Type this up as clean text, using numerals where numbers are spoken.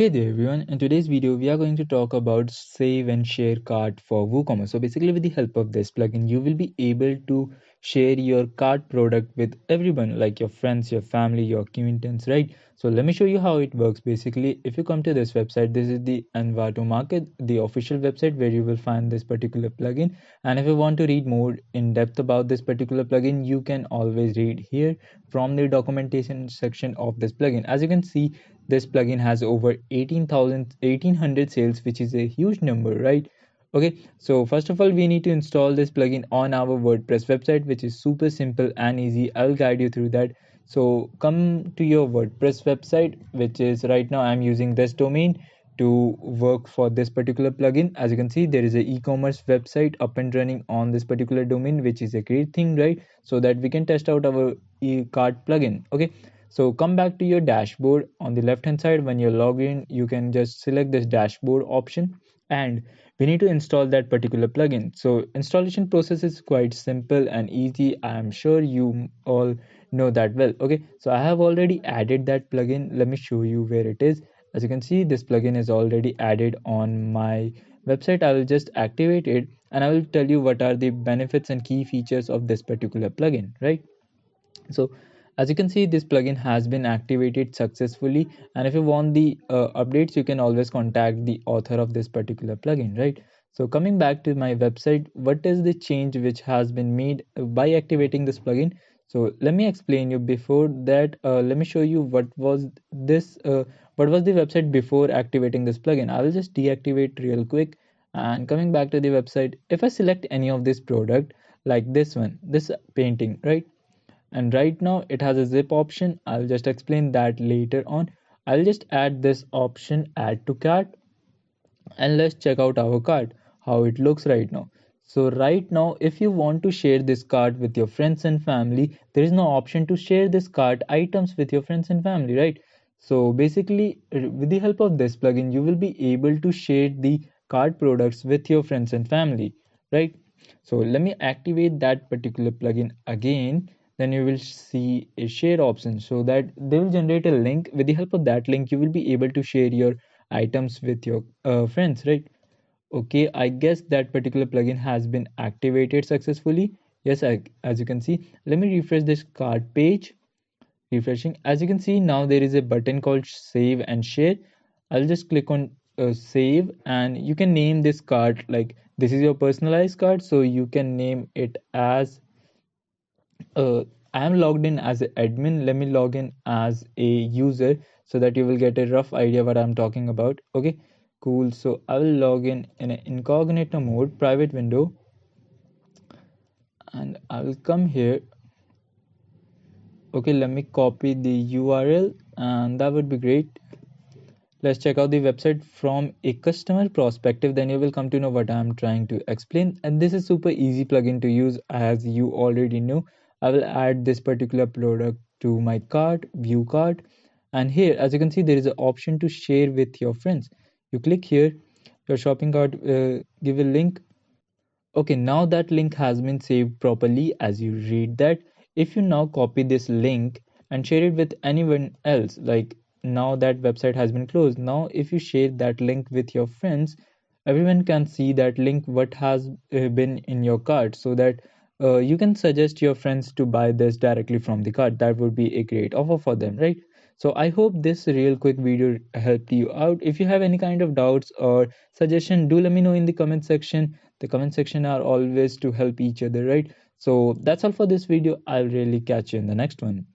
Hey there everyone, in today's video we are going to talk about save and share cart for WooCommerce. So basically with the help of this plugin you will be able to share your cart product with everyone like your friends, your family, your acquaintance, right? So let me show you how it works. Basically if you come to this website, this is the Envato Market, the official website where you will find this particular plugin. And if you want to read more in depth about this particular plugin, you can always read here from the documentation section of this plugin. As you can see, this plugin has over 1800 sales, which is a huge number, right? Okay, so first of all we need to install this plugin on our WordPress website, which is super simple and easy. I'll guide you through that. So come to your WordPress website, which is right now I'm using this domain to work for this particular plugin. As you can see, there is a e-commerce website up and running on this particular domain, which is a great thing, right? So that we can test out our e-cart plugin. Okay, so come back to your dashboard. On the left hand side, when you log in, you can just select this dashboard option, and we need to install that particular plugin. So installation process is quite simple and easy. I am sure you all know that well. Okay, so I have already added that plugin. Let me show you where it is. As you can see, this plugin is already added on my website. I will just activate it and I will tell you what are the benefits and key features of this particular plugin, right? So as you can see, this plugin has been activated successfully, and if you want the updates, you can always contact the author of this particular plugin, right? So coming back to my website, what is the change which has been made by activating this plugin? So let me explain you. Before that, let me show you what was the website before activating this plugin. I will just deactivate real quick, and coming back to the website, if I select any of this product like this one, this painting, right? And right now it has a zip option. I'll just explain that later on. I'll just add this option, add to cart, and let's check out our cart, how it looks right now. So right now if you want to share this cart with your friends and family, there is no option to share this cart items with your friends and family, right? So basically with the help of this plugin you will be able to share the cart products with your friends and family, right? So let me activate that particular plugin again. Then you will see a share option, so that they will generate a link. With the help of that link you will be able to share your items with your friends, right? Okay, I guess that particular plugin has been activated successfully. Yes, as you can see, let me refresh this cart page. Refreshing. As you can see, now there is a button called save and share. I'll just click on save, and you can name this cart like this is your personalized card, so you can name it as I am logged in as an admin. Let me log in as a user so that you will get a rough idea what I'm talking about. Okay, cool. So I will log in an incognito mode, private window, and I will come here. Okay, let me copy the URL, and that would be great. Let's check out the website from a customer perspective, then you will come to know what I'm trying to explain. And this is super easy plugin to use, as you already know. I will add this particular product to my cart, view cart, and here as you can see there is an option to share with your friends. You click here, your shopping cart, give a link. Okay, now that link has been saved properly as you read that. If you now copy this link and share it with anyone else, like now that website has been closed. Now, if you share that link with your friends, everyone can see that link, what has been in your cart, so that you can suggest your friends to buy this directly from the cart. That would be a great offer for them, right? So I hope this real quick video helped you out. If you have any kind of doubts or suggestion, do let me know in the comment section. The comment section are always to help each other, right? So that's all for this video. I'll really catch you in the next one.